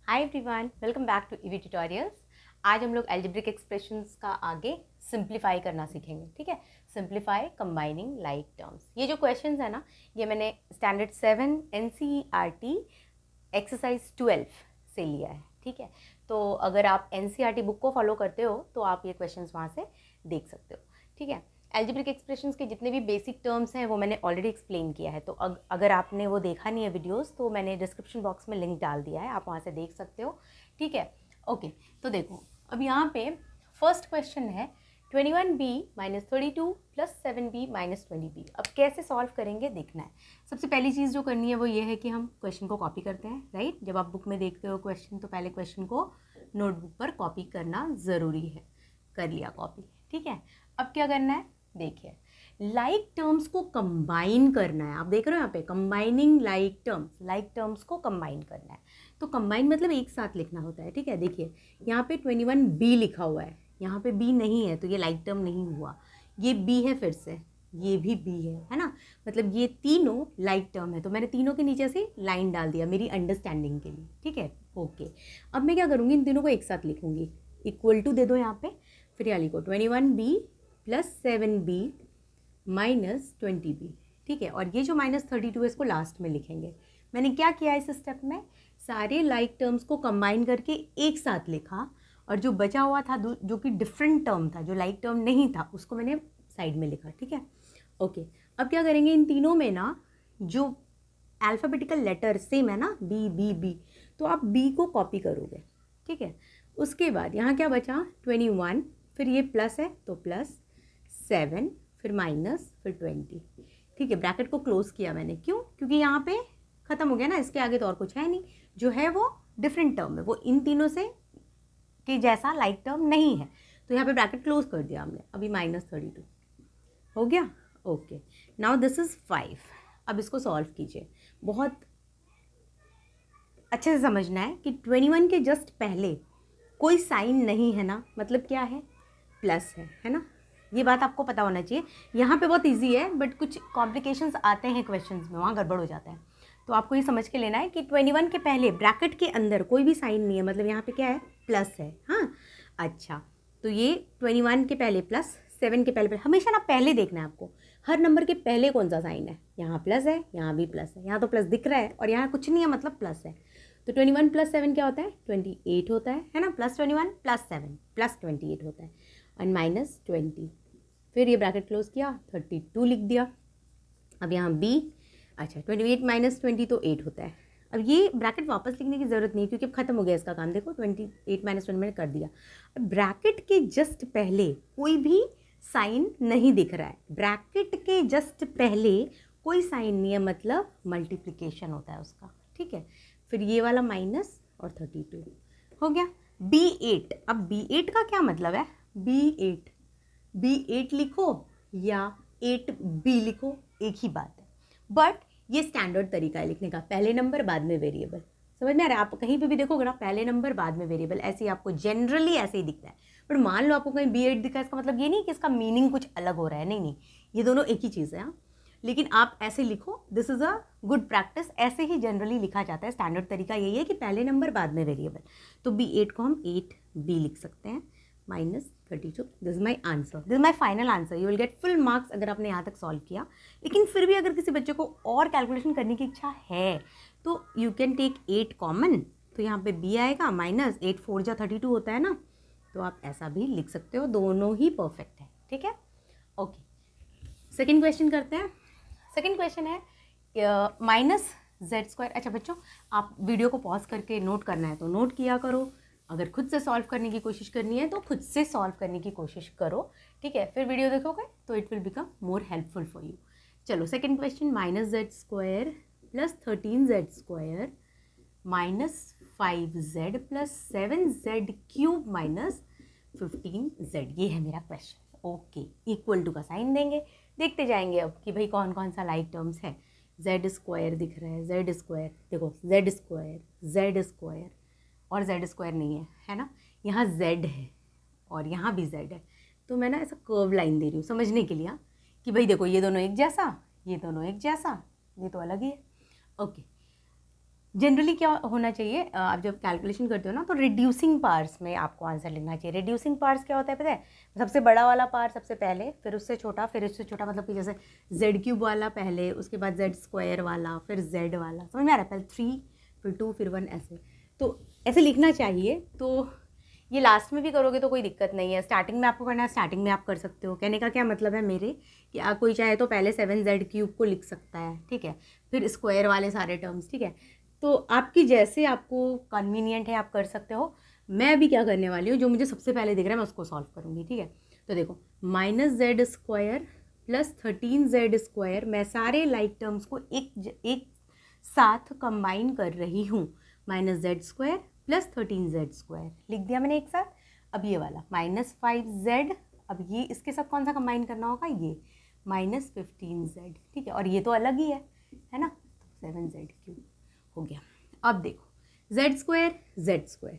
Hi everyone, welcome back to EV tutorials. आज हम लोग अलजेब्रिक एक्सप्रेशंस का आगे सिंप्लीफाई करना सीखेंगे। ठीक है, सिंप्लीफाई कंबाइनिंग लाइक टर्म्स। ये जो क्वेश्चंस है ना, ये मैंने स्टैंडर्ड 7 NCERT एक्सरसाइज 12 से लिया है। ठीक है, तो अगर आप NCERT बुक को फॉलो करते हो तो आप ये क्वेश्चंस वहाँ से देख सकते हो। ठीक है, अलजेब्रिक एक्सप्रेशंस के जितने भी बेसिक टर्म्स हैं वो मैंने ऑलरेडी एक्सप्लेन किया है। तो अगर आपने वो देखा नहीं है वीडियोस, तो मैंने डिस्क्रिप्शन बॉक्स में लिंक डाल दिया है, आप वहाँ से देख सकते हो। ठीक है, ओके। तो देखो, अब यहाँ पे फर्स्ट क्वेश्चन है 21b - 32 + 7b - 20b। अब कैसे सॉल्व करेंगे देखना है। सबसे पहली चीज़ जो करनी है वो ये है कि हम क्वेश्चन को कॉपी करते हैं। राइट, जब आप बुक में देखते हो क्वेश्चन तो पहले क्वेश्चन को नोटबुक पर कॉपी करना ज़रूरी है। कर लिया कॉपी। ठीक है, अब क्या करना है देखिए, लाइक टर्म्स को कंबाइन करना है। आप देख रहे हो यहाँ पे कंबाइनिंग लाइक टर्म्स को कंबाइन करना है। तो कंबाइन मतलब एक साथ लिखना होता है। ठीक है, देखिए यहाँ पे 21b लिखा हुआ है, यहाँ पे b नहीं है तो ये लाइक टर्म नहीं हुआ। ये b है, फिर से ये भी b है ना। मतलब ये तीनों लाइक टर्म है, तो मैंने तीनों के नीचे से लाइन डाल दिया मेरी अंडरस्टैंडिंग के लिए। ठीक है, ओके। अब मैं क्या करूँगी, इन तीनों को एक साथ लिखूंगी। इक्वल टू दे दो यहाँ पे, फिर यहाँ लिखो 21b + 7b - 20b। ठीक है, और ये जो -32 है इसको लास्ट में लिखेंगे। मैंने क्या किया इस स्टेप में, सारे लाइक टर्म्स को कंबाइन करके एक साथ लिखा, और जो बचा हुआ था जो कि डिफरेंट टर्म था, जो लाइक टर्म नहीं था, उसको मैंने साइड में लिखा। ठीक है, ओके। अब क्या करेंगे, इन तीनों में ना जो अल्फ़ाबेटिकल लेटर सेम है ना, बी बी बी, तो आप बी को कॉपी करोगे। ठीक है, उसके बाद यहाँ क्या बचा 21, फिर ये प्लस है तो +7, फिर माइनस, फिर 20। ठीक है, ब्रैकेट को क्लोज किया मैंने, क्यों? क्योंकि यहाँ पे ख़त्म हो गया ना, इसके आगे तो और कुछ है नहीं। जो है वो डिफरेंट टर्म है, वो इन तीनों से के जैसा लाइक टर्म नहीं है, तो यहाँ पे ब्रैकेट क्लोज कर दिया हमने। अभी -32 हो गया। Okay, now this is 5। अब इसको सॉल्व कीजिए। बहुत अच्छे से समझना है कि 21 के जस्ट पहले कोई साइन नहीं है ना, मतलब क्या है, प्लस है ना। ये बात आपको पता होना चाहिए। यहाँ पे बहुत इजी है, बट कुछ कॉम्प्लिकेशंस आते हैं क्वेश्चंस में, वहाँ गड़बड़ हो जाता है। तो आपको ये समझ के लेना है कि 21 के पहले ब्रैकेट के अंदर कोई भी साइन नहीं है, मतलब यहाँ पे क्या है, प्लस है। हाँ, अच्छा, तो ये 21 के पहले प्लस, 7 के पहले, हमेशा ना पहले देखना है आपको, हर नंबर के पहले कौन सा साइन है। यहाँ प्लस है, यहाँ भी प्लस है, यहाँ तो प्लस दिख रहा है और यहाँ कुछ नहीं है, मतलब प्लस है। तो 21 + 7 क्या होता है, 28 होता है ना। +21 + 7 +28 होता है, और -20। फिर ये ब्रैकेट क्लोज किया, 32 लिख दिया। अब यहाँ b, अच्छा 28 - 20 तो 8 होता है। अब ये ब्रैकेट वापस लिखने की ज़रूरत नहीं है, क्योंकि अब खत्म हो गया इसका काम। देखो 28 - 20 मैंने कर दिया। अब ब्रैकेट के जस्ट पहले कोई भी साइन नहीं दिख रहा है, ब्रैकेट के जस्ट पहले कोई साइन नहीं है, मतलब मल्टीप्लिकेशन होता है उसका। ठीक है, फिर ये वाला माइनस और 32 हो गया। B8, अब B8 का क्या मतलब है, B8 लिखो या 8B लिखो, एक ही बात है। बट ये स्टैंडर्ड तरीका है लिखने का, पहले नंबर बाद में वेरिएबल। समझ में आ रहा है? आप कहीं पे भी देखोगे ना, पहले नंबर बाद में वेरिएबल, ऐसे ही आपको जनरली ऐसे ही दिखता है। बट मान लो आपको कहीं B8 दिखा है, इसका मतलब ये नहीं कि इसका मीनिंग कुछ अलग हो रहा है, नहीं नहीं, ये दोनों एक ही चीज़ है। हाँ, लेकिन आप ऐसे लिखो, this is a good practice. ऐसे ही जनरली लिखा जाता है, स्टैंडर्ड तरीका यही है कि पहले नंबर बाद में वेरिएबल। तो B8 को हम 8B लिख सकते हैं, -32। This is my answer, this is my final answer. You will get full marks अगर आपने यहाँ तक सॉल्व किया। लेकिन फिर भी अगर किसी बच्चे को और कैलकुलेशन करने की इच्छा है तो यू कैन टेक 8 कॉमन, तो यहाँ पे b आएगा, -8 4 जा 32 होता है ना, तो आप ऐसा भी लिख सकते हो, दोनों ही परफेक्ट है। ठीक है, ओके। सेकेंड क्वेश्चन करते हैं। सेकेंड क्वेश्चन है -z²। अच्छा बच्चों, आप वीडियो को पॉज करके नोट करना है तो नोट किया करो, अगर खुद से सॉल्व करने की कोशिश करनी है तो खुद से सॉल्व करने की कोशिश करो। ठीक है, फिर वीडियो देखोगे तो it will become more helpful for you. चलो, second question, -z² + 13z² -5z + 7z³ -15z, ये है मेरा क्वेश्चन। ओके, इक्वल टू का साइन देंगे, देखते जाएंगे अब कि भाई कौन कौन सा लाइक टर्म्स है। z² दिख रहा है, z², देखो z² और z² नहीं है ना, यहाँ z है और यहाँ भी z है। तो मैं ना ऐसा कर्व लाइन दे रही हूँ समझने के लिए, कि भाई देखो ये दोनों एक जैसा, ये दोनों एक जैसा, ये तो अलग ही है। ओके, जनरली क्या होना चाहिए, आप जब कैलकुलेशन करते हो ना तो रिड्यूसिंग पार्ट्स में आपको आंसर लिखना चाहिए। रिड्यूसिंग पार्ट्स क्या होता है पता है? सबसे बड़ा वाला पार्ट सबसे पहले, फिर उससे छोटा, फिर उससे छोटा, मतलब कि जैसे जेड क्यूब वाला पहले, उसके बाद जेड स्क्वायर वाला, फिर जेड वाला, समझ में आ रहा है? पहले 3 फिर 2 फिर 1 ऐसे, तो ऐसे लिखना चाहिए। तो ये लास्ट में भी करोगे तो कोई दिक्कत नहीं है, स्टार्टिंग में आपको करना है, स्टार्टिंग में आप कर सकते हो। कहने का क्या मतलब है मेरे कि कोई चाहे तो पहले 7z³ को लिख सकता है, ठीक है, फिर स्क्वायर वाले सारे टर्म्स, ठीक है। तो आपकी जैसे आपको कन्वीनियंट है आप कर सकते हो। मैं अभी क्या करने वाली हूँ, जो मुझे सबसे पहले दिख रहा है मैं उसको सॉल्व करूँगी, ठीक है। तो देखो -z² प्लस 13z², मैं सारे लाइक टर्म्स को एक साथ कंबाइन कर रही हूँ। -z² प्लस 13z² लिख दिया मैंने एक साथ। अब ये वाला -5z, अब ये इसके साथ कौन सा कंबाइन करना होगा, ये -15z, ठीक है, और ये तो अलग ही है ना, 7z³ हो गया। अब देखो z²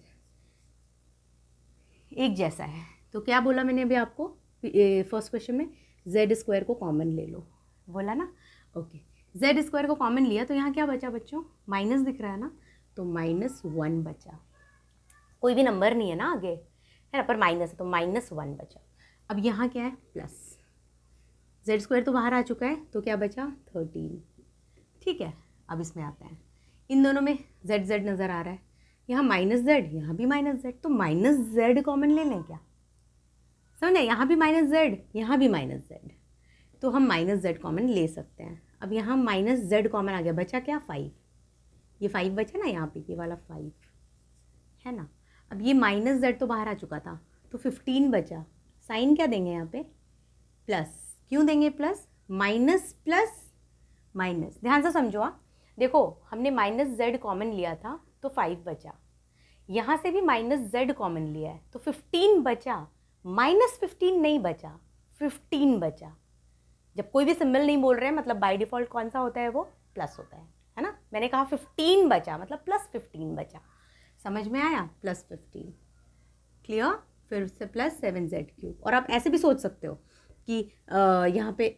एक जैसा है, तो क्या बोला मैंने अभी आपको फर्स्ट क्वेश्चन में, z² को कॉमन ले लो, बोला ना, ओके। z² को कॉमन लिया तो यहाँ क्या बचा बच्चों, माइनस दिख रहा है ना, तो -1 बचा। कोई भी नंबर नहीं है ना आगे, है ना, पर माइनस है तो -1 बचा। अब यहाँ क्या है, प्लस, z² तो बाहर आ चुका है तो क्या बचा 13, ठीक है। अब इसमें आता है, इन दोनों में z नज़र आ रहा है, यहाँ -z, यहाँ भी -z, तो -z कॉमन ले लें क्या, समझे, यहाँ भी -z, यहाँ भी -z, तो हम -z कॉमन ले सकते हैं। अब यहाँ -z कॉमन आ गया, बचा क्या 5, ये 5 बचा ना यहाँ पे, ये वाला 5 है ना। अब ये -z तो बाहर आ चुका था तो 15 बचा, साइन क्या देंगे यहाँ पे, प्लस, क्यों देंगे प्लस, माइनस प्लस माइनस, ध्यान से समझो। देखो हमने -z कॉमन लिया था तो 5 बचा, यहाँ से भी -z कॉमन लिया है तो 15 बचा, -15 नहीं बचा, 15 बचा। जब कोई भी सिंबल नहीं बोल रहे हैं मतलब बाय डिफ़ॉल्ट कौन सा होता है, वो प्लस होता है ना। मैंने कहा 15 बचा मतलब +15 बचा, समझ में आया, +15, क्लियर। फिर से प्लस 7z³, और आप ऐसे भी सोच सकते हो कि यहाँ पे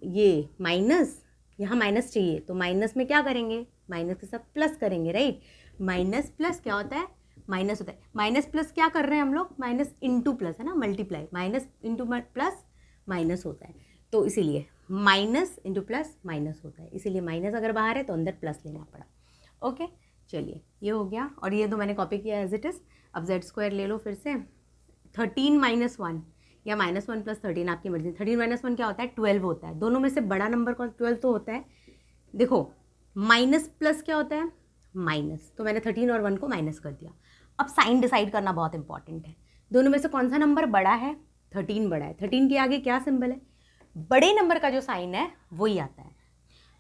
ये माइनस, यहाँ माइनस चाहिए तो माइनस में क्या करेंगे, माइनस के साथ प्लस करेंगे, राइट। माइनस प्लस क्या होता है, माइनस होता है, माइनस प्लस क्या कर रहे हैं हम लोग, माइनस इंटू प्लस, है ना, multiply, minus into plus minus होता है, तो इसीलिए माइनस इंटू प्लस माइनस होता है, इसीलिए माइनस अगर बाहर है तो अंदर प्लस लेना पड़ा, ओके। चलिए ये हो गया, और ये तो मैंने कॉपी किया एज इट इज़। अब z² ले लो फिर से, 13 - 1 या -1 + 13 आपकी मर्जी। 13 - 1 क्या होता है, 12 होता है। दोनों में से बड़ा नंबर कौन, 12 तो होता है। देखो माइनस प्लस क्या होता है, माइनस, तो मैंने 13 और 1 को माइनस कर दिया। अब साइन डिसाइड करना बहुत इंपॉर्टेंट है, दोनों में से कौन सा नंबर बड़ा है, 13 बड़ा है। 13 के आगे क्या सिंबल है, बड़े नंबर का जो साइन है वही आता है,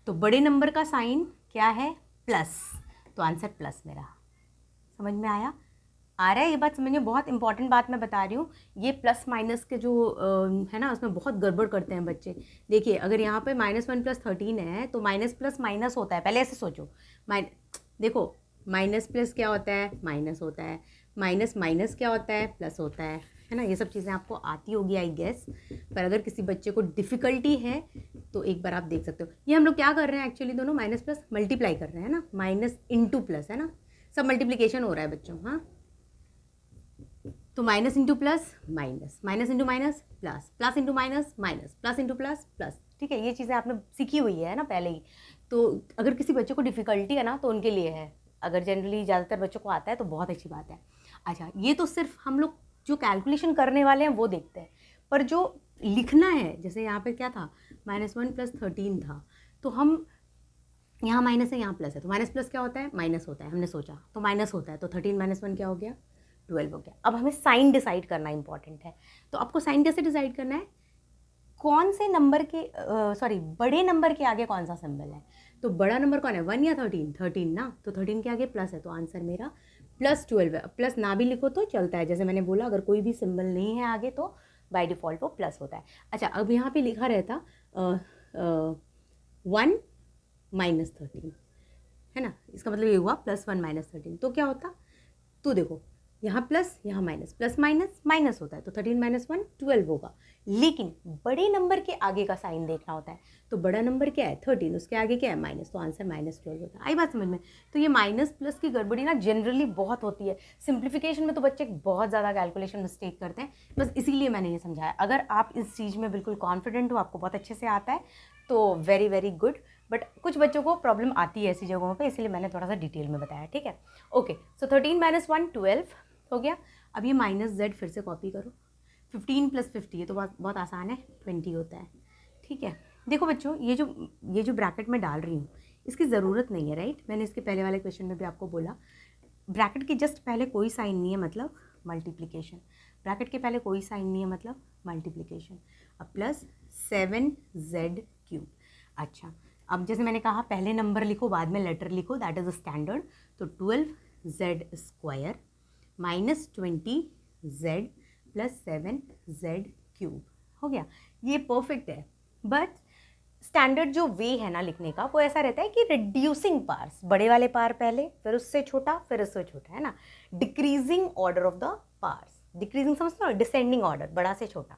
तो बड़े नंबर का साइन क्या है, प्लस, तो आंसर प्लस मेरा। समझ में आया, आ रहा है ये बात समझिए, बहुत इंपॉर्टेंट बात मैं बता रही हूँ। ये प्लस माइनस के जो है ना, उसमें बहुत गड़बड़ करते हैं बच्चे। देखिए अगर यहाँ पे -1 + 13 है तो माइनस प्लस माइनस होता है, पहले ऐसे सोचो। देखो माइनस प्लस क्या होता है, माइनस होता है, माइनस माइनस क्या होता है, प्लस होता है ना। ये सब चीज़ें आपको आती होगी आई गेस, पर अगर किसी बच्चे को डिफ़िकल्टी है तो एक बार आप देख सकते हो। ये हम लोग क्या कर रहे हैं एक्चुअली, दोनों माइनस प्लस मल्टीप्लाई कर रहे हैं ना, माइनस इंटू प्लस, है ना, सब मल्टीप्लिकेशन हो रहा है बच्चों, हाँ। तो minus into plus minus, minus into minus plus, plus into minus minus, plus into plus plus, ठीक है। ये चीज़ें आपने सीखी हुई है ना पहले ही। तो अगर किसी बच्चे को डिफ़िकल्टी है ना तो उनके लिए है, अगर जनरली ज़्यादातर बच्चों को आता है तो बहुत अच्छी बात है। अच्छा ये तो सिर्फ हम लोग जो कैलकुलेशन करने वाले हैं वो देखते हैं, पर जो लिखना है, जैसे यहाँ पे क्या था, -1 + 13 था, तो हम यहाँ माइनस है यहाँ प्लस है, तो माइनस प्लस क्या होता है, माइनस होता है, हमने सोचा तो माइनस होता है, तो 13 - 1 क्या हो गया, 12 हो गया। अब हमें साइन डिसाइड करना इंपॉर्टेंट है, तो आपको साइन कैसे डिसाइड करना है, कौन से नंबर के बड़े नंबर के आगे कौन सा सिंबल है। तो बड़ा नंबर कौन है, 1 या 13, 13 ना, तो 13 के आगे प्लस है, तो आंसर मेरा +12 है। प्लस ना भी लिखो तो चलता है, जैसे मैंने बोला अगर कोई भी सिंबल नहीं है आगे तो बाय डिफ़ॉल्ट वो प्लस होता है। अच्छा अब यहाँ पे लिखा रहता 1 - 13, है ना, इसका मतलब ये हुआ +1 - 13, तो क्या होता, तो देखो यहाँ प्लस यहाँ माइनस, प्लस माइनस माइनस होता है, तो 13 माइनस 1 12 होगा। लेकिन बड़े नंबर के आगे का साइन देखना होता है, तो बड़ा नंबर क्या है 13, उसके आगे क्या है माइनस, तो आंसर -12 होता है। आई बात समझ में? तो ये माइनस प्लस की गड़बड़ी ना जनरली बहुत होती है, सिंप्लीफिकेशन में तो बच्चे बहुत ज़्यादा कैलकुलेशन मिस्टेक करते हैं, बस इसीलिए मैंने ये समझाया। अगर आप इस चीज़ में बिल्कुल कॉन्फिडेंट हो, आपको बहुत अच्छे से आता है, तो वेरी वेरी गुड। बट कुछ बच्चों को प्रॉब्लम आती है ऐसी जगहों पे, इसलिए मैंने थोड़ा सा डिटेल में बताया, ठीक है। ओके, सो 13 माइनस 1 12 हो गया। अब ये माइनस z फिर से कॉपी करो, 15 प्लस 50 ये तो बहुत आसान है, 20 होता है, ठीक है। देखो बच्चों, ये जो ब्रैकेट में डाल रही हूँ इसकी ज़रूरत नहीं है, राइट। मैंने इसके पहले वाले क्वेश्चन में भी आपको बोला, ब्रैकेट के जस्ट पहले कोई साइन नहीं है मतलब मल्टीप्लिकेशन, ब्रैकेट के पहले कोई साइन नहीं है मतलब मल्टीप्लिकेशन। अब प्लस 7z³। अच्छा, अब जैसे मैंने कहा पहले नंबर लिखो बाद में लेटर लिखो, दैट इज़ अ स्टैंडर्ड। तो 12z² minus 20z plus 7z³ हो गया। ये परफेक्ट है, बट स्टैंडर्ड जो वे है ना लिखने का वो ऐसा रहता है कि रिड्यूसिंग पार्ट्स, बड़े वाले पार पहले, फिर उससे छोटा, फिर उससे छोटा, है ना, decreasing order of the parts. Decreasing समझते हो, डिसेंडिंग ऑर्डर, बड़ा से छोटा।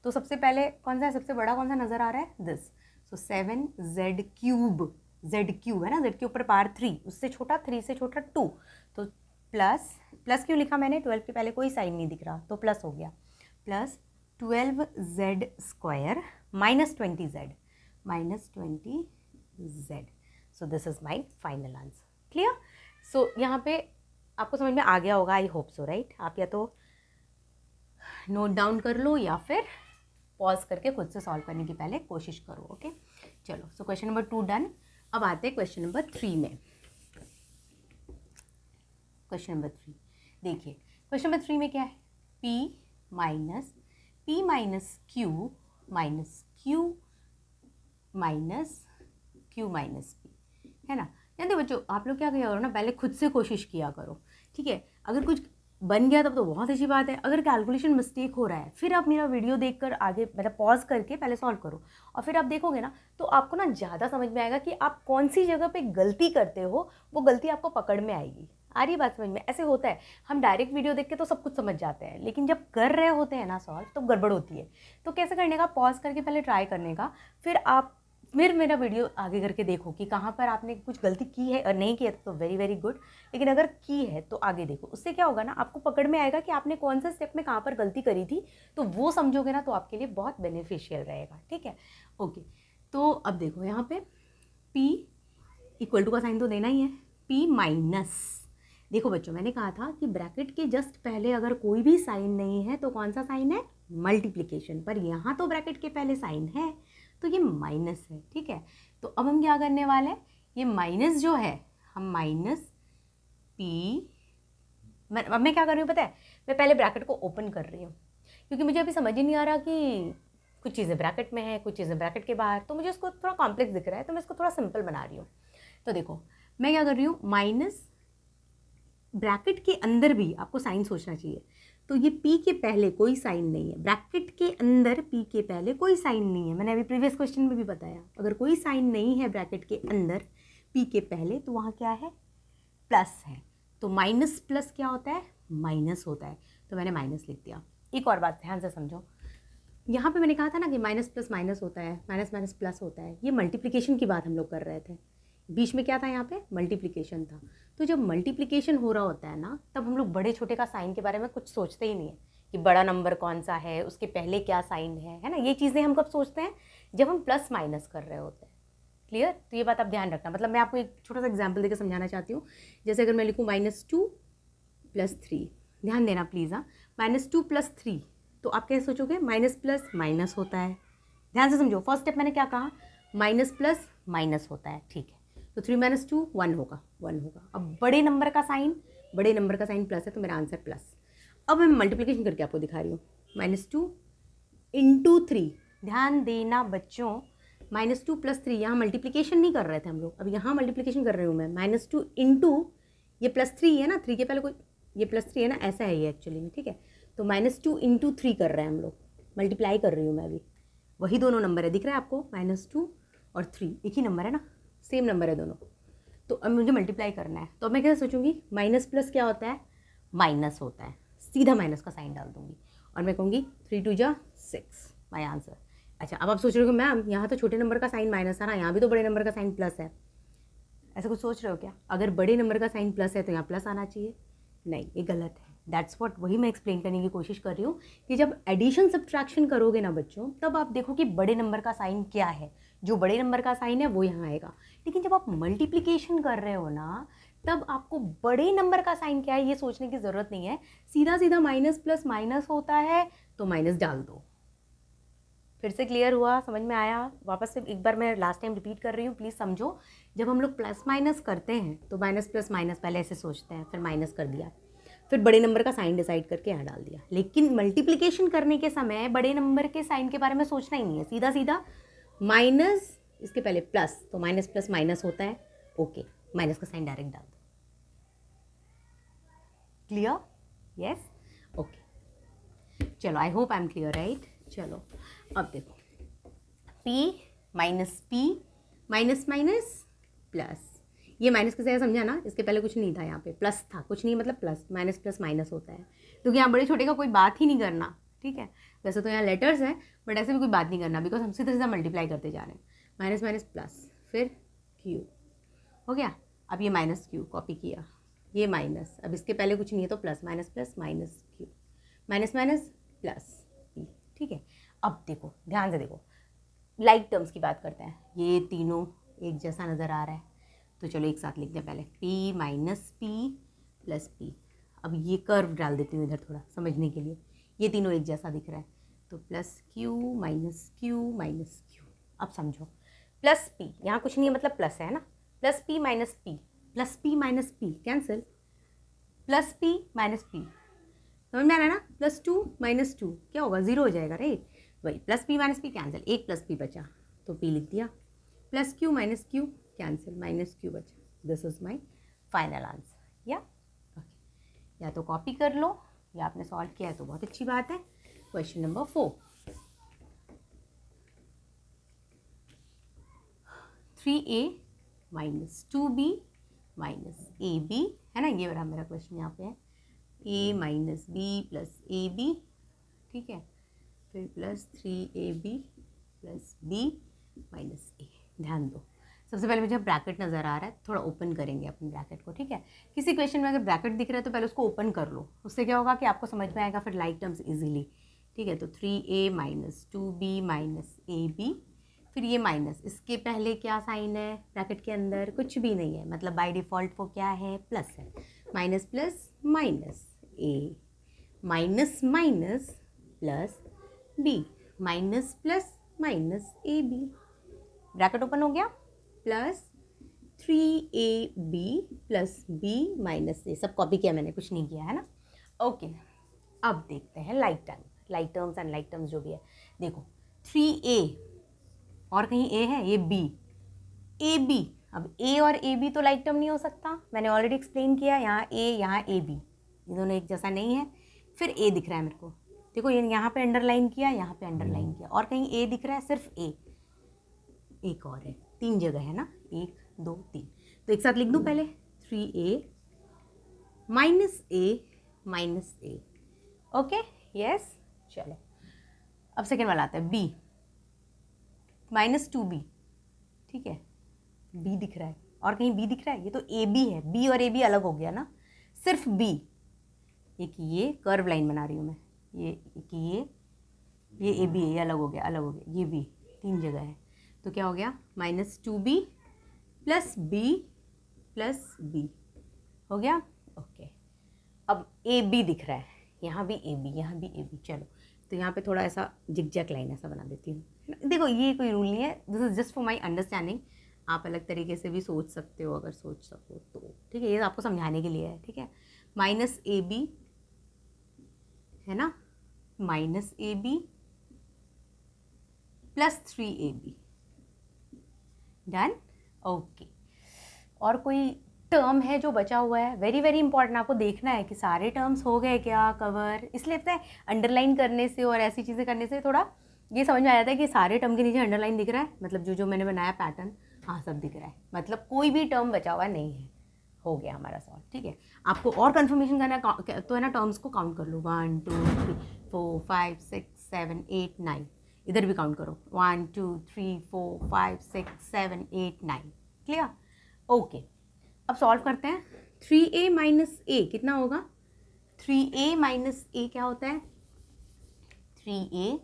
तो सबसे पहले कौन सा है, सबसे बड़ा कौन सा नजर आ रहा है, दिस। सो 7z³ z³ है ना, z के ऊपर पार 3, उससे छोटा 3 से छोटा 2, तो प्लस क्यों लिखा मैंने, 12 के पहले कोई साइन नहीं दिख रहा तो प्लस हो गया, plus 12z² minus 20z। So this is my final answer. Clear? So यहाँ पे आपको समझ में आ गया होगा, आई होप सो, राइट। आप या तो नोट डाउन कर लो या फिर पॉज करके खुद से सॉल्व करने की पहले कोशिश करो, ओके। चलो, सो क्वेश्चन नंबर 2 डन। अब आते हैं क्वेश्चन नंबर 3 में। क्वेश्चन नंबर 3 देखिए, क्वेश्चन नंबर 3 में क्या है, p minus q minus q minus q minus p, है ना। यानी बच्चों आप लोग क्या किया करो ना, पहले खुद से कोशिश किया करो, ठीक है। अगर कुछ बन गया तब तो बहुत अच्छी बात है, अगर कैलकुलेशन मिस्टेक हो रहा है फिर आप मेरा वीडियो देखकर आगे मतलब पॉज करके पहले सॉल्व करो, और फिर आप देखोगे ना तो आपको ना ज़्यादा समझ में आएगा कि आप कौन सी जगह पे गलती करते हो, वो गलती आपको पकड़ में आएगी। आ रही बात समझ में? ऐसे होता है, हम डायरेक्ट वीडियो देख के तो सब कुछ समझ जाते हैं, लेकिन जब कर रहे होते हैं ना सॉल्व तो गड़बड़ होती है। तो कैसे करने का, पॉज करके पहले ट्राई करने का, फिर मेरा वीडियो आगे करके देखो कि कहाँ पर आपने कुछ गलती की है, और नहीं की है तो वेरी वेरी गुड, लेकिन अगर की है तो आगे देखो। उससे क्या होगा ना, आपको पकड़ में आएगा कि आपने कौन सा स्टेप में कहाँ पर गलती करी थी, तो वो समझोगे ना तो आपके लिए बहुत बेनिफिशियल रहेगा, ठीक है। ओके, तो अब देखो यहाँ पे p इक्वल टू का साइन तो देना ही है, p माइनस, देखो बच्चों मैंने कहा था कि ब्रैकेट के जस्ट पहले अगर कोई भी साइन नहीं है तो कौन सा साइन है, मल्टीप्लिकेशन। पर यहाँ तो ब्रैकेट के पहले साइन है तो ये माइनस है, ठीक है। तो अब हम क्या करने वाले हैं, ये माइनस जो है हम माइनस p, अब मैं क्या कर रही हूँ पता है, मैं पहले ब्रैकेट को ओपन कर रही हूँ, क्योंकि मुझे अभी समझ ही नहीं आ रहा कि कुछ चीज़ें ब्रैकेट में है, कुछ चीज़ें ब्रैकेट के बाहर, तो मुझे उसको थोड़ा कॉम्प्लेक्स दिख रहा है, तो मैं इसको थोड़ा सिंपल बना रही हूँ। तो देखो मैं क्या कर रही हूँ, माइनस ब्रैकेट के अंदर भी आपको साइन सोचना चाहिए, तो ये p के पहले कोई साइन नहीं है, ब्रैकेट के अंदर p के पहले कोई साइन नहीं है। मैंने अभी प्रीवियस क्वेश्चन में भी बताया, अगर कोई साइन नहीं है ब्रैकेट के अंदर p के पहले तो वहाँ क्या है, प्लस है। तो माइनस प्लस क्या होता है, माइनस होता है, तो मैंने माइनस लिख दिया। एक और बात ध्यान से समझो, यहाँ पे मैंने कहा था ना कि माइनस प्लस माइनस होता है, माइनस माइनस प्लस होता है, ये मल्टीप्लिकेशन की बात हम लोग कर रहे थे, बीच में क्या था, यहाँ पे मल्टीप्लिकेशन था। तो जब मल्टीप्लिकेशन हो रहा होता है ना, तब हम लोग बड़े छोटे का साइन के बारे में कुछ सोचते ही नहीं है कि बड़ा नंबर कौन सा है, उसके पहले क्या साइन है ना। ये चीज़ें हम कब सोचते हैं, जब हम प्लस माइनस कर रहे होते हैं। क्लियर? तो ये बात आप ध्यान रखना। मतलब मैं आपको एक छोटा सा एग्जाम्पल देकर समझाना चाहती हूँ। जैसे अगर मैं लिखूँ -2 + 3, ध्यान देना प्लीज़, हाँ, -2 + 3, तो आप कैसे सोचोगे, माइनस प्लस माइनस होता है। ध्यान से समझो, फर्स्ट स्टेप मैंने क्या कहा, माइनस प्लस माइनस होता है, ठीक है। तो 3 - 2 1 होगा, 1 होगा। अब बड़े नंबर का साइन प्लस है, तो मेरा आंसर प्लस। अब मैं मल्टीप्लिकेशन करके आपको दिखा रही हूँ, -2 × 3, ध्यान देना बच्चों, -2 + 3, यहाँ मल्टीप्लिकेशन नहीं कर रहे थे हम लोग, अब यहाँ मल्टीप्लिकेशन कर रही हूँ मैं। -2 × ये +3 है ना, 3 के पहले कोई, ये +3 है ना, ऐसा है ये एक्चुअली में, ठीक है। तो -2 × 3 कर रहे हैं हम लोग, मल्टीप्लाई कर रही हूँ मैं अभी, वही दोनों नंबर है, दिख रहा है आपको, -2 और 3 एक ही नंबर है ना, सेम नंबर है दोनों। तो अब मुझे मल्टीप्लाई करना है, तो अब मैं क्या सोचूंगी, माइनस प्लस क्या होता है, माइनस होता है, सीधा माइनस का साइन डाल दूंगी और मैं कहूँगी 3 2 जा 6 माई आंसर। अच्छा, अब आप सोच रहे हो कि मैम यहाँ तो छोटे नंबर का साइन माइनस है ना, यहाँ भी तो बड़े नंबर का साइन प्लस है, ऐसा कुछ सोच रहे हो क्या? अगर बड़े नंबर का साइन प्लस है तो यहाँ प्लस आना चाहिए, नहीं, ये गलत है। दैट्स व्हाट, वही मैं एक्सप्लेन करने की कोशिश कर रही हूँ कि जब एडिशन सब्ट्रैक्शन करोगे ना बच्चों, तब आप देखो कि बड़े नंबर का साइन क्या है, जो बड़े नंबर का साइन है वो यहाँ आएगा। लेकिन जब आप मल्टीप्लिकेशन कर रहे हो ना, तब आपको बड़े नंबर का साइन क्या है ये सोचने की ज़रूरत नहीं है, सीधा सीधा माइनस प्लस माइनस होता है तो माइनस डाल दो। फिर से क्लियर हुआ, समझ में आया? वापस से एक बार मैं लास्ट टाइम रिपीट कर रही हूँ, प्लीज़ समझो। जब हम लोग प्लस माइनस करते हैं तो माइनस प्लस माइनस पहले ऐसे सोचते हैं, फिर माइनस कर दिया, फिर बड़े नंबर का साइन डिसाइड करके यहाँ डाल दिया। लेकिन मल्टीप्लिकेशन करने के समय बड़े नंबर के साइन के बारे में सोचना ही नहीं है, सीधा सीधा माइनस, इसके पहले प्लस, तो माइनस प्लस माइनस होता है, ओके, माइनस का साइन डायरेक्ट डाल दो। क्लियर? यस, ओके, चलो, I hope I am clear, right? चलो अब देखो, p minus P minus minus plus, ये माइनस कैसे है समझा ना? इसके पहले कुछ नहीं था, यहाँ पे प्लस था, कुछ नहीं मतलब प्लस, माइनस प्लस माइनस होता है, क्योंकि यहाँ बड़े छोटे का कोई बात ही नहीं करना, ठीक है? वैसे तो यहाँ लेटर्स हैं बट ऐसे भी कोई बात नहीं करना, बिकॉज हम सीधा सीधा मल्टीप्लाई करते जा रहे हैं। माइनस माइनस प्लस, फिर क्यू हो गया। अब ये माइनस क्यू कॉपी किया, ये माइनस, अब इसके पहले कुछ नहीं है तो plus, minus plus minus Q, minus minus plus P, ठीक है? अब देखो, ध्यान से देखो, लाइक टर्म्स की बात करते हैं, ये तीनों एक जैसा नज़र आ रहा है, तो चलो एक साथ लिखते हैं पहले, p minus P plus P. अब ये कर्व डाल देती हूँ इधर थोड़ा समझने के लिए, ये तीनों एक जैसा दिख रहा है, तो plus q minus Q minus Q. अब समझो, प्लस पी, यहाँ कुछ नहीं है मतलब प्लस है ना, plus p minus P, plus p minus p cancel, plus p minus P, समझ में आ रहा है ना? प्लस 2 माइनस 2 क्या होगा? 0 हो जाएगा, राइट? वही plus p minus p cancel, एक प्लस पी बचा तो पी लिख दिया, plus q minus q cancel, minus q बचा। This is my final answer. या ओके, या तो कॉपी कर लो या आपने सॉल्व किया है तो बहुत अच्छी बात है। Question number 4, 3a minus 2b minus ab है ना, ये वाला मेरा क्वेश्चन यहाँ पे है, a minus b plus a b, ठीक है? फिर plus 3ab plus b minus a। ध्यान दो, सबसे पहले मुझे ब्रैकेट नज़र आ रहा है, थोड़ा ओपन करेंगे अपने ब्रैकेट को, ठीक है? किसी क्वेश्चन में अगर ब्रैकेट दिख रहा है तो पहले उसको ओपन कर लो, उससे क्या होगा कि आपको समझ में आएगा फिर लाइक टर्म्स इजीली, ठीक है? तो 3a minus 2b minus ab, फिर ये माइनस, इसके पहले क्या साइन है ब्रैकेट के अंदर? कुछ भी नहीं है, मतलब बाय डिफ़ॉल्ट वो क्या है? प्लस है, minus plus minus a minus minus plus b minus plus minus a b, bracket open हो गया, plus 3ab plus b minus a, सब कॉपी किया मैंने, कुछ नहीं किया है ना? ओके, अब देखते हैं like terms and like terms जो भी है। देखो 3a और कहीं a है, ये b, ab, अब a और ab तो लाइक टर्म नहीं हो सकता, मैंने ऑलरेडी एक्सप्लेन किया, यहाँ a यहाँ ab, ये दोनों एक जैसा नहीं है। फिर a दिख रहा है मेरे को, देखो ये यहाँ पे अंडरलाइन किया, यहाँ पे अंडरलाइन किया, और कहीं a दिख रहा है, सिर्फ a, एक और है, 3 जगह है ना, 1 2 3, तो एक साथ लिख दूँ पहले, 3a minus a minus a, okay, yes. चलो अब सेकेंड वाला आता है, b माइनस 2b, ठीक है? b दिख रहा है और कहीं b दिख रहा है, ये तो ab है, b और ab अलग हो गया ना, सिर्फ b, एक ये कर्व लाइन बना रही हूँ मैं, ये एक ये ab है, ये अलग हो गया, ये b, 3 जगह है, तो क्या हो गया? Minus 2b plus b plus b हो गया, ओके। अब ab दिख रहा है, यहाँ भी ab, यहाँ भी ab, चलो तो यहाँ पे थोड़ा ऐसा जिगजैग लाइन ऐसा बना देती हूँ। देखो ये कोई रूल नहीं है, this is just for my understanding, आप अलग तरीके से भी सोच सकते हो अगर सोच सको तो, ठीक है? ये आपको समझाने के लिए है, ठीक है? माइनस ए बी है ना, minus a b plus 3ab, done, okay. और कोई टर्म है जो बचा हुआ है, वेरी वेरी इंपॉर्टेंट, आपको देखना है कि सारे टर्म्स हो गए क्या कवर, इसलिए पता है अंडरलाइन करने से और ऐसी चीज़ें करने से थोड़ा ये समझ में आ जाता है कि सारे टर्म के नीचे अंडरलाइन दिख रहा है, मतलब जो जो मैंने बनाया पैटर्न, हाँ सब दिख रहा है, मतलब कोई भी टर्म बचा हुआ नहीं है, हो गया हमारा सॉल्व, ठीक है। आपको और कन्फर्मेशन करना तो है ना, टर्म्स को काउंट कर लो, 1 2 3 4 5 6 7 8 9, इधर भी काउंट करो, 1 2 3 4 5 6 7 8 9, क्लियर, ओके। अब सॉल्व करते हैं। 3a माइनस ए कितना होगा? 3a माइनस ए क्या होता है? 3a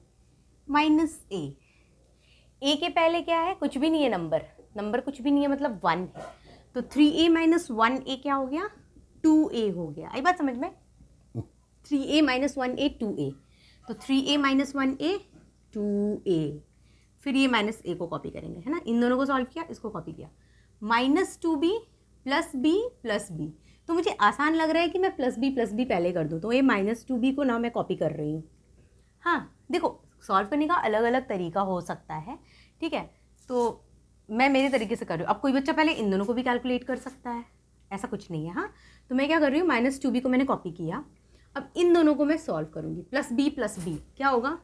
माइनस ए के पहले क्या है? कुछ भी नहीं है, नंबर कुछ भी नहीं है, मतलब 1 है। तो 3a माइनस 1a क्या हो गया? 2a हो गया। आई बात समझ में? 3a माइनस 1a 2a, तो 3a माइनस 1a 2a, फिर ये माइनस a को कॉपी करेंगे, है ना। इन दोनों को सॉल्व किया, इसको कॉपी किया, minus 2b plus b plus b। तो मुझे आसान लग रहा है कि मैं प्लस b पहले कर दूँ, तो ये माइनस 2b को ना मैं कॉपी कर रही हूँ। हाँ देखो, सॉल्व करने का अलग अलग तरीका हो सकता है, ठीक है। तो मैं मेरे तरीके से कर रही हूँ। अब कोई बच्चा पहले इन दोनों को भी कैलकुलेट कर सकता है, ऐसा कुछ नहीं है। हाँ, तो मैं क्या कर रही हूँ, माइनस 2b को मैंने कॉपी किया, अब इन दोनों को मैं सॉल्व करूँगी। प्लस b क्या होगा?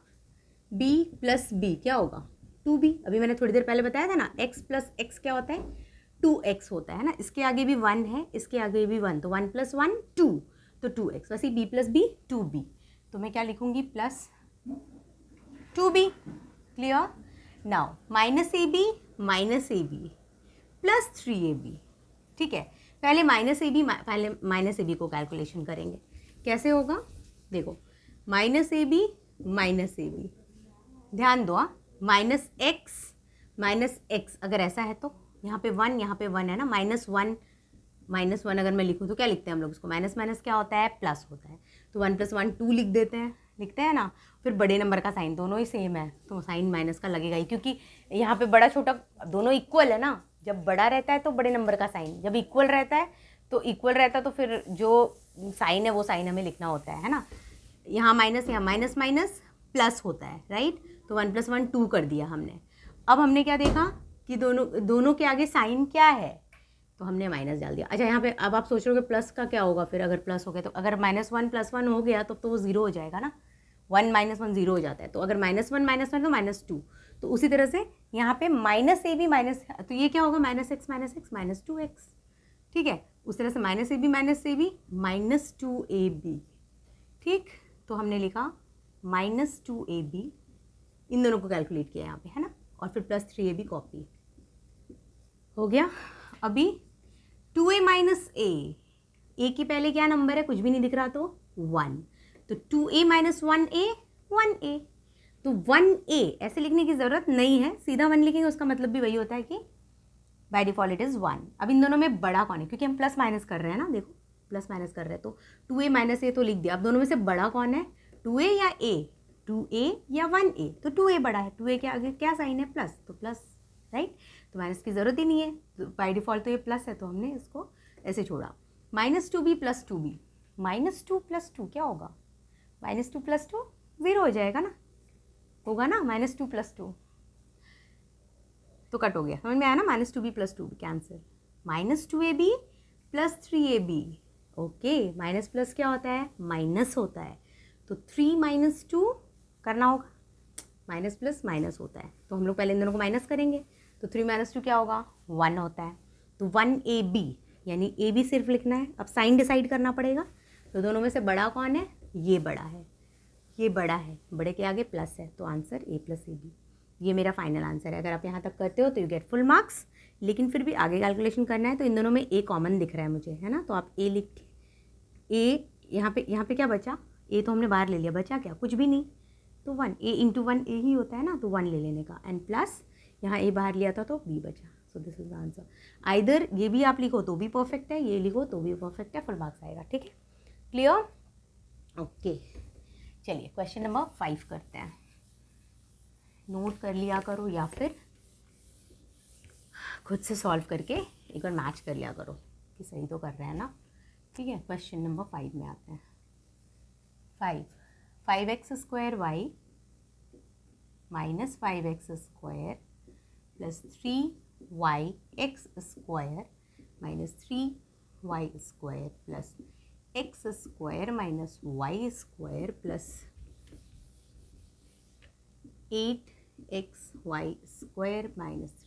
b प्लस b क्या होगा? 2b। अभी मैंने थोड़ी देर पहले बताया था ना, x प्लस x क्या होता है? 2x होता है ना। इसके आगे भी 1 है, इसके आगे भी 1, तो 1 प्लस 1 2, तो 2x। वैसे b प्लस b 2b, तो मैं क्या लिखूँगी? Plus 2b, clear. Now minus a b plus 3ab, ठीक है। पहले माइनस ए बी को कैलकुलेशन करेंगे। कैसे होगा? देखो, माइनस ए बी, ध्यान दो, माइनस एक्स अगर ऐसा है तो यहाँ पे 1 है ना, माइनस वन अगर मैं लिखूँ तो क्या लिखते हैं हम लोग इसको? माइनस माइनस क्या होता है? प्लस होता है। तो 1 + 1 2 लिखते हैं ना। फिर बड़े नंबर का साइन, दोनों ही सेम है तो साइन माइनस का लगेगा ही, क्योंकि यहाँ पे बड़ा छोटा दोनों इक्वल है ना। जब बड़ा रहता है तो बड़े नंबर का साइन, जब इक्वल रहता है तो फिर जो साइन है वो साइन हमें लिखना होता है ना। यहाँ माइनस माइनस प्लस होता है, राइट। तो 1 + 1 2 कर दिया हमने। अब हमने क्या देखा कि दोनों के आगे साइन क्या है, तो हमने माइनस डाल दिया। अच्छा, यहाँ पे अब आप सोच रहे हो कि प्लस का क्या होगा? फिर अगर प्लस हो गया तो अगर -1 + 1 हो गया तो वो 0 हो जाएगा ना। 1 - 1 0 हो जाता है। तो अगर -1 - 1 तो -2। तो उसी तरह से यहाँ पे माइनस ए बी माइनस, तो ये क्या होगा? -x -2x, ठीक है। उस तरह से -a b -2ab, ठीक। तो हमने लिखा -2ab, इन दोनों को कैलकुलेट किया यहाँ पे, है ना। और फिर प्लस 3ab कॉपी हो गया। अभी 2a माइनस ए के पहले क्या नंबर है? कुछ भी नहीं दिख रहा, तो 1। तो 2a माइनस 1a, तो 1a ऐसे लिखने की ज़रूरत नहीं है, सीधा 1 लिखेंगे। उसका मतलब भी वही होता है कि बाय डिफॉल्ट इट इज़ 1। अब इन दोनों में बड़ा कौन है? क्योंकि हम प्लस माइनस कर रहे हैं ना, देखो प्लस माइनस कर रहे हैं, तो 2a माइनस ए तो लिख दिया। अब दोनों में से बड़ा कौन है? 2a या a? 2a या 1a? तो 2a बड़ा है। 2a के आगे क्या साइन है? प्लस, तो प्लस, राइट। तो माइनस की ज़रूरत ही नहीं है, तो बाय डिफ़ॉल्ट तो ये प्लस है, तो हमने इसको ऐसे छोड़ा। -2b + 2b, -2 + 2 क्या होगा? -2 + 2 0 हो जाएगा ना, होगा ना। -2 + 2 तो कट हो गया, समझ में आया ना। -2b + 2b cancel. -2ab + 3ab, okay. Minus plus क्या होता है? माइनस होता है। तो 3 - 2 करना होगा, माइनस प्लस माइनस होता है, तो हम लोग पहले इन दोनों को माइनस करेंगे। तो 3 - 2 क्या होगा? 1 होता है। तो 1ab, यानी ए बी सिर्फ लिखना है। अब साइन डिसाइड करना पड़ेगा। तो दोनों में से बड़ा कौन है? ये बड़ा है, ये बड़ा है, बड़े के आगे प्लस है, तो आंसर a + ab। ये मेरा फाइनल आंसर है। अगर आप यहाँ तक करते हो तो यू गेट फुल मार्क्स, लेकिन फिर भी आगे कैलकुलेशन करना है। तो इन दोनों में a कॉमन दिख रहा है मुझे, है ना। तो आप a लिख के, a यहाँ पे क्या बचा? a तो हमने बाहर ले लिया, बचा क्या? कुछ भी नहीं। तो 1, a × 1 a ही होता है ना, तो 1 ले लेने का, एंड प्लस यहाँ a बाहर लिया था तो b बचा। सो this is the answer. Either ये भी आप लिखो तो भी परफेक्ट है, ये लिखो तो भी परफेक्ट है, फुल मार्क्स आएगा, ठीक है। क्लियर? ओके, चलिए क्वेश्चन नंबर 5 करते हैं। नोट कर लिया करो या फिर खुद से सॉल्व करके एक बार मैच कर लिया करो कि सही तो कर रहे हैं ना, ठीक है। क्वेश्चन नंबर 5 में आते हैं। 5x² y - 5x² + 3yx² - 3y² + x² - y² + 8xy² -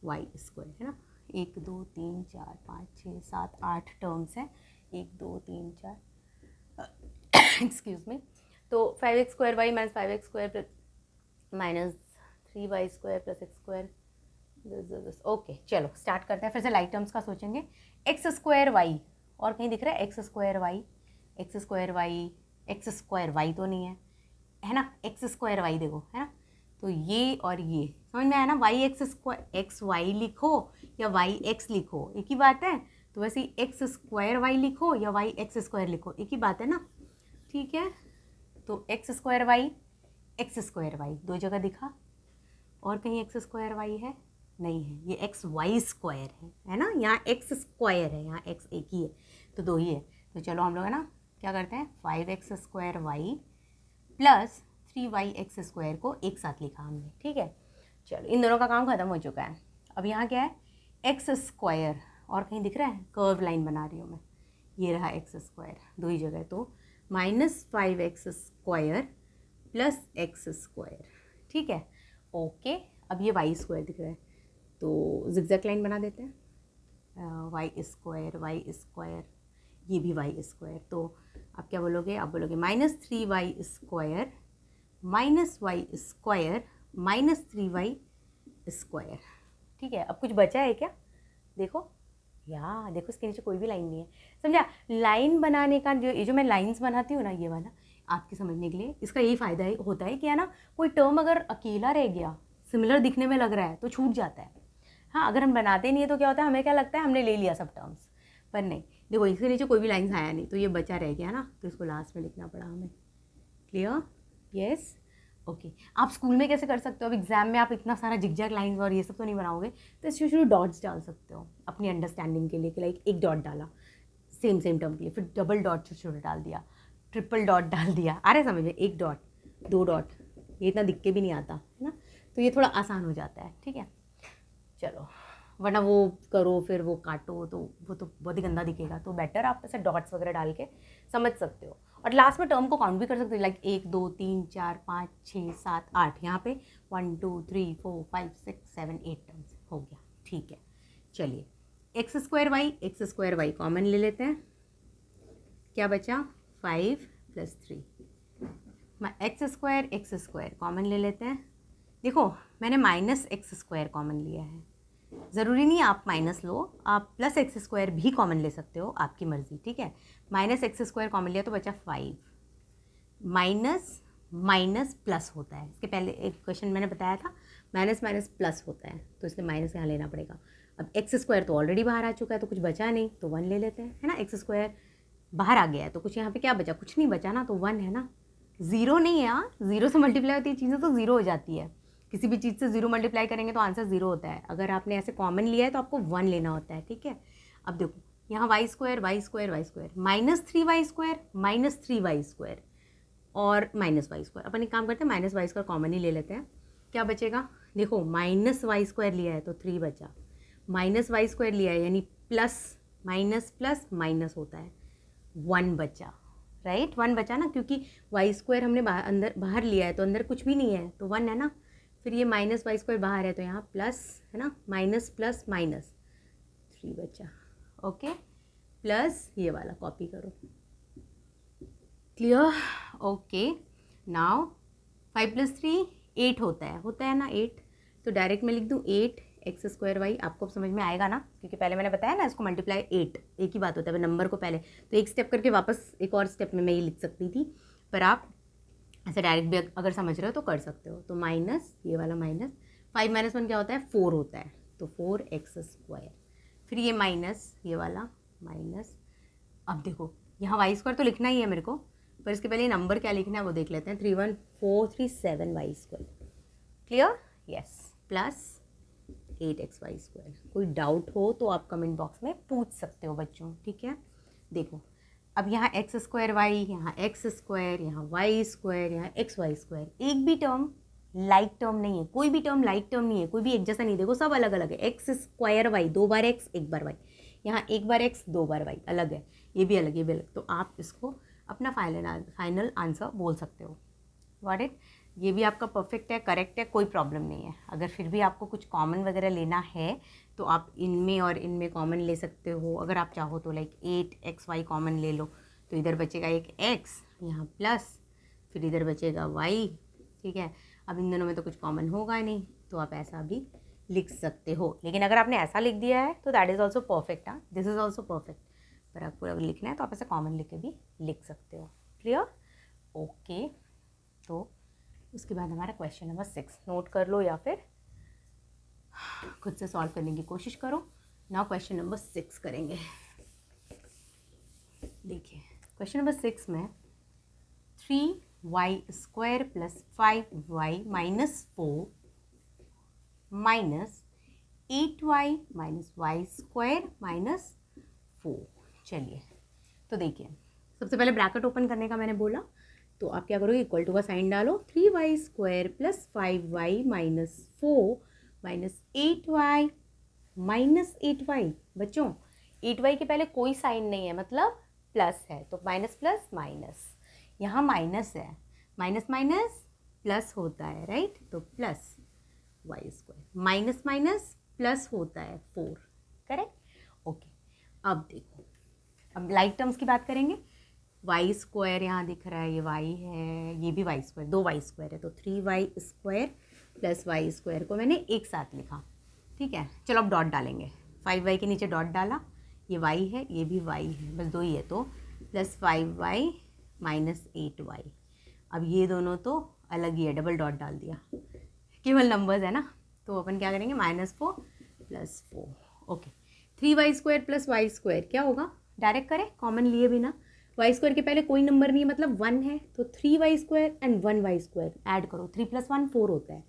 3y², है ना। 1 2 3 4 5 6 7 8 टर्म्स हैं, 1 2 3 4 एक्सक्यूज मी। तो 5x² y minus 5x² minus 3y² plus x²। Okay चलो स्टार्ट करते हैं, फिर से लाइक टर्म्स का सोचेंगे। x² y और कहीं दिख रहा है x² y, x² y तो नहीं है ना, x² y देखो है ना, तो ये और ये समझ में आया ना, x y लिखो या y लिखो एक ही बात है, तो वैसे ही x² y लिखो या x² लिखो एक ही बात है ना, ठीक है। तो x² y दो जगह दिखा, और कहीं x² है नहीं है, ये xy² है ना, यहाँ x² है, यहाँ x एक ही है, तो दो ही है। तो चलो हम लोग है ना क्या करते हैं, 5x² y प्लस 3yx² को एक साथ लिखा हमने, ठीक है। चलो इन दोनों का काम खत्म हो चुका है। अब यहाँ क्या है, x² और कहीं दिख रहा है, कर्व लाइन बना रही हूँ मैं, ये रहा x², दो ही जगह, तो -5x² प्लस x², ठीक है ओके। अब ये y² दिख रहा है, तो जिगजैग लाइन बना देते हैं, y², ये भी y², तो आप क्या बोलोगे, आप बोलोगे -3y² minus y² minus 3y², ठीक है। अब कुछ बचा है क्या, देखो देखो इसके नीचे कोई भी लाइन नहीं है, समझा। लाइन बनाने का ये जो मैं लाइंस बनाती हूँ ना, ये वाला आपके समझने के लिए, इसका यही फ़ायदा होता है कि है ना, कोई टर्म अगर अकेला रह गया, सिमिलर दिखने में लग रहा है तो छूट जाता है। हाँ अगर हम बनाते नहीं है तो क्या होता है, हमें क्या लगता है हमने ले लिया सब टर्म्स, पर नहीं, देखो इसके नीचे कोई भी लाइन्स आया नहीं, तो ये बचा रह गया ना, तो इसको लास्ट में लिखना पड़ा हमें। Clear, yes okay. आप स्कूल में कैसे कर सकते हो, अब एग्जाम में आप इतना सारा जिगजैग लाइन्स और ये सब तो नहीं बनाओगे, तो इसमें शुरू डॉट्स डाल सकते हो अपनी अंडरस्टैंडिंग के लिए, कि लाइक एक डॉट डाला सेम टर्म के लिए, फिर डबल डॉट छोटे छोटे डाल दिया, ट्रिपल डॉट डाल दिया, आ रहे समझ में, एक डॉट, दो डॉट, ये इतना दिख के भी नहीं आता है ना, तो ये थोड़ा आसान हो जाता है, ठीक है। चलो वरना वो करो फिर वो काटो, तो वो तो बहुत ही गंदा दिखेगा, तो बेटर आप ऐसे डॉट्स वगैरह डाल के समझ सकते हो। और लास्ट में टर्म को काउंट भी कर सकते हो, लाइक 1 2 3 4 5 6 7 8, यहाँ पे 1 2 3 4 5 6 7 8 टर्म्स हो गया, ठीक है। चलिए x² y कॉमन ले लेते हैं, क्या बचा 5 + 3, x² कॉमन ले लेते हैं। देखो मैंने -x² कॉमन लिया है, ज़रूरी नहीं आप माइनस लो, आप +x² भी कॉमन ले सकते हो, आपकी मर्ज़ी, ठीक है। -x² कॉमन लिया तो बचा 5, माइनस माइनस प्लस होता है, इसके पहले एक क्वेश्चन मैंने बताया था माइनस माइनस प्लस होता है, तो इसलिए माइनस यहाँ लेना पड़ेगा। अब x² तो ऑलरेडी बाहर आ चुका है, तो कुछ बचा नहीं, तो 1 ले लेते हैं, है ना। x² बाहर आ गया है, तो कुछ यहाँ पे क्या बचा, कुछ नहीं बचा ना, तो 1 है ना, 0 नहीं है यार, 0 से मल्टीप्लाई होती है चीज़ें तो 0 हो जाती है, किसी भी चीज़ से 0 मल्टीप्लाई करेंगे तो आंसर 0 होता है। अगर आपने ऐसे कॉमन लिया है तो आपको 1 लेना होता है, ठीक है। अब देखो यहाँ y² -3y² -3y² और -y², अपन एक काम करते हैं -y² कॉमन ही ले लेते हैं, क्या बचेगा, देखो -y² लिया है तो 3 बचा, -y² लिया है यानी प्लस माइनस प्लस माइनस होता है, 1 बचा, राइट 1 बचा ना, क्योंकि y² हमने बाहर लिया है तो अंदर कुछ भी नहीं है, तो 1 है ना। फिर ये -y² बाहर है तो यहाँ प्लस है ना, माइनस प्लस माइनस 3 बचा, ओके। प्लस ये वाला कॉपी करो, क्लियर, ओके। नाउ 5 + 3 8 होता है ना 8, तो डायरेक्ट मैं लिख दूँ 8x² y, आपको समझ में आएगा ना, क्योंकि पहले मैंने बताया ना इसको मल्टीप्लाई 8 एक ही बात होता है, नंबर को पहले तो एक स्टेप करके वापस एक और स्टेप में मैं ये लिख सकती थी, पर आप ऐसे डायरेक्ट भी अगर समझ रहे हो तो कर सकते हो। तो माइनस ये वाला माइनस 5 - 1 क्या होता है 4 होता है, तो 4x², फिर ये माइनस ये वाला माइनस, अब देखो यहाँ y² तो लिखना ही है मेरे को, पर इसके पहले नंबर क्या लिखना है वो देख लेते हैं, 31437y², clear, yes, plus 8xy²। कोई डाउट हो तो आप कमेंट बॉक्स में पूछ सकते हो बच्चों, ठीक है। देखो अब यहाँ x² y, यहाँ x², यहाँ y², यहाँ xy², एक भी टर्म लाइक टर्म नहीं है, कोई भी टर्म लाइक टर्म नहीं है, कोई भी एक जैसा नहीं, देखो सब अलग अलग है, x² y 2 बार x 1 बार y, यहाँ 1 बार x 2 बार y, अलग है, ये भी अलग, ये भी अलग, तो आप इसको अपना फाइनल आंसर बोल सकते हो, गॉट इट। ये भी आपका परफेक्ट है, करेक्ट है, कोई प्रॉब्लम नहीं है। अगर फिर भी आपको कुछ कॉमन वगैरह लेना है तो आप इनमें और इनमें कॉमन ले सकते हो। अगर आप चाहो तो लाइक 8xy कॉमन ले लो, तो इधर बचेगा एक x, यहाँ प्लस, फिर इधर बचेगा y, ठीक है। अब इन दोनों में तो कुछ कॉमन होगा नहीं, तो आप ऐसा भी लिख सकते हो। लेकिन अगर आपने ऐसा लिख दिया है तो दैट इज़ ऑल्सो परफेक्ट, हाँ, दिस इज़ ऑल्सो परफेक्ट। पर आपको अगर लिखना है तो आप ऐसे कॉमन लिख के भी लिख सकते हो। क्लियर? ओके। तो उसके बाद हमारा क्वेश्चन नंबर 6 नोट कर लो या फिर खुद से सॉल्व करने की कोशिश करो। नाउ क्वेश्चन नंबर 6 करेंगे। देखिए क्वेश्चन नंबर 6 में 3y² + 5y - 4 minus 8y - y² - 4। चलिए तो देखिए, सबसे पहले ब्रैकेट ओपन करने का मैंने बोला, तो आप क्या करोगे, इक्वल टू का साइन डालो। 3y² + 5y - 4 -8y -8y। बच्चों 8y के पहले कोई साइन नहीं है, मतलब प्लस है, तो माइनस प्लस माइनस, यहाँ माइनस है, माइनस माइनस प्लस होता है, राइट। तो plus y² minus minus plus होता है 4, करेक्ट। ओके, अब देखो, अब लाइक टर्म्स की बात करेंगे। y² यहाँ दिख रहा है, ये y है, ये भी y², दो y² है, तो 3y² + y² को मैंने एक साथ लिखा, ठीक है। चलो अब डॉट डालेंगे, 5y के नीचे डॉट डाला, ये y है, ये भी y है, बस दो ही है, तो +5y - 8y। अब ये दोनों तो अलग ही है, डबल डॉट डाल दिया, केवल नंबर्स है ना, तो अपन क्या करेंगे, -4 + 4। ओके, 3y² + y² क्या होगा, डायरेक्ट करें कॉमन लिए बिना। y² के पहले कोई नंबर नहीं है, मतलब 1 है, तो 3y² एंड 1y² ऐड करो, 3 + 1 4 होता है,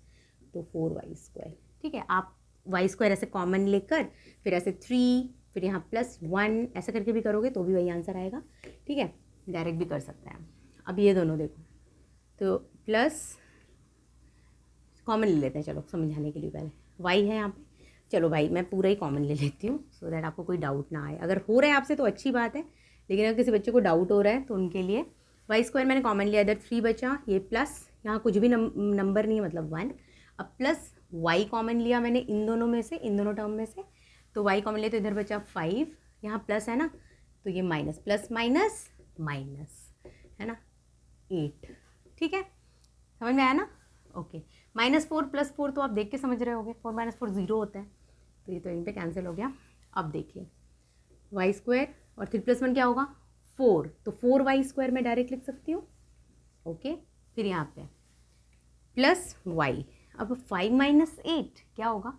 तो 4y², ठीक है। आप y² ऐसे कॉमन लेकर फिर ऐसे 3, फिर यहाँ +1 ऐसा करके भी करोगे तो भी वही आंसर आएगा, ठीक है। डायरेक्ट भी कर सकते हैं। अब ये दोनों देखो, तो प्लस कॉमन ले लेते हैं, चलो समझाने के लिए पहले y है यहाँ पे, चलो भाई मैं पूरा ही कॉमन ले लेती हूँ, सो दैट आपको कोई डाउट ना आए। अगर हो रहा है आपसे तो अच्छी बात है, लेकिन अगर किसी बच्चे को डाउट हो रहा है तो उनके लिए y² मैंने कॉमन लिया, इधर 3 बचा, ये प्लस, यहाँ कुछ भी नंबर नहीं है, मतलब 1। अब प्लस y कॉमन लिया मैंने इन दोनों में से, इन दोनों टर्म में से, तो y कॉमन लिया, तो इधर बचा 5, यहाँ प्लस है ना, तो ये माइनस, प्लस माइनस माइनस, है ना, 8, ठीक है, समझ में आया ना। ओके, -4 + 4 तो आप देख के समझ रहे होगे, 4 - 4 0 होता है, तो ये तो यहीं पे कैंसिल हो गया। अब देखिए y² और 3 + 1 क्या होगा, 4, तो 4y² मैं डायरेक्ट लिख सकती हूँ, ओके। फिर यहाँ पे प्लस y, अब 5 - 8 क्या होगा,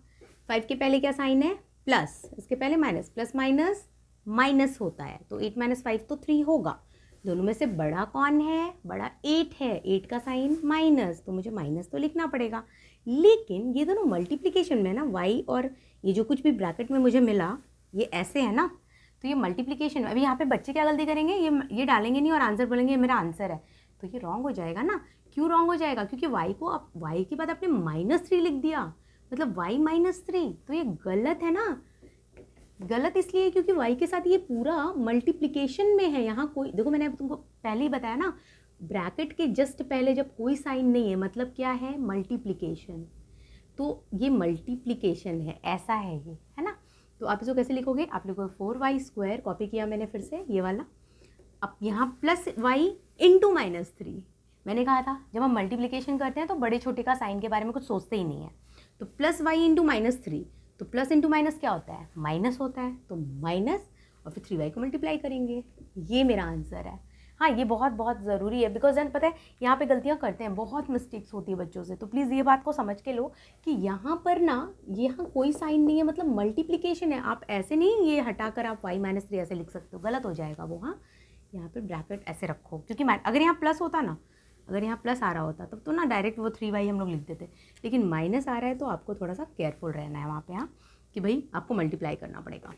5 के पहले क्या साइन है, प्लस, इसके पहले माइनस, प्लस माइनस माइनस होता है, तो 8 - 5 तो 3 होगा। दोनों में से बड़ा कौन है, बड़ा 8 है, 8 का साइन माइनस, तो मुझे माइनस तो लिखना पड़ेगा। लेकिन ये दोनों मल्टीप्लिकेशन में ना, y और ये जो कुछ भी ब्रैकेट में मुझे मिला ये ऐसे है ना, तो ये मल्टीप्लिकेशन। अभी यहाँ पे बच्चे क्या गलती करेंगे, ये डालेंगे नहीं और आंसर बोलेंगे ये मेरा आंसर है, तो ये रॉन्ग हो जाएगा ना। क्यों रॉन्ग हो जाएगा, क्योंकि y को आप y के बाद आपने -3 लिख दिया, मतलब y - 3, तो ये गलत है ना। गलत इसलिए क्योंकि y के साथ ये पूरा मल्टीप्लिकेशन में है। यहाँ कोई, देखो मैंने तुमको पहले ही बताया ना, ब्रैकेट के जस्ट पहले जब कोई साइन नहीं है मतलब क्या है, मल्टीप्लिकेशन, तो ये मल्टीप्लिकेशन है, ऐसा है ये, है ना। तो आप इसको कैसे लिखोगे, आप लिखोगे 4y², कॉपी किया मैंने फिर से ये वाला, अब यहाँ +y × -3। मैंने कहा था जब हम मल्टीप्लिकेशन करते हैं तो बड़े छोटे का साइन के बारे में कुछ सोचते ही नहीं है, तो +y × -3, तो प्लस इंटू माइनस क्या होता है, माइनस होता है, तो माइनस और फिर 3y को मल्टीप्लाई करेंगे, ये मेरा आंसर है। हाँ, ये बहुत बहुत ज़रूरी है, बिकॉज देन पता है यहाँ पे गलतियाँ करते हैं, बहुत मिस्टेक्स होती है बच्चों से, तो प्लीज़ ये बात को समझ के लो कि यहाँ पर ना, यहाँ कोई साइन नहीं है, मतलब मल्टीप्लिकेशन है। आप ऐसे नहीं ये हटाकर आप y - 3 ऐसे लिख सकते हो, गलत हो जाएगा वो। हाँ, यहाँ पर ब्रैकेट ऐसे रखो, क्योंकि अगर यहाँ प्लस होता ना, अगर यहाँ प्लस आ रहा होता तब तो ना डायरेक्ट वो 3y हम लोग लिख देते, लेकिन माइनस आ रहा है तो आपको थोड़ा सा केयरफुल रहना है वहाँ पे, हाँ, कि भाई आपको मल्टीप्लाई करना पड़ेगा।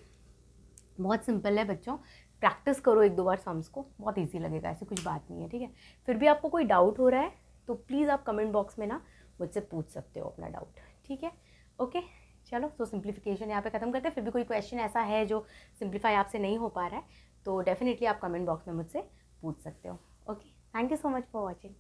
बहुत सिंपल है बच्चों, प्रैक्टिस करो 1-2 बार सम्स को, बहुत इजी लगेगा, ऐसी कुछ बात नहीं है, ठीक है। फिर भी आपको कोई डाउट हो रहा है तो प्लीज़ आप कमेंट बॉक्स में ना मुझसे पूछ सकते हो अपना डाउट, ठीक है। ओके, चलो तो सिंप्लीफिकेशन यहाँ पे ख़त्म करते हैं। फिर भी कोई क्वेश्चन ऐसा है जो सिंप्लीफाई आपसे नहीं हो पा रहा है तो डेफिनेटली आप कमेंट बॉक्स में मुझसे पूछ सकते हो। Okay, thank you so much for watching.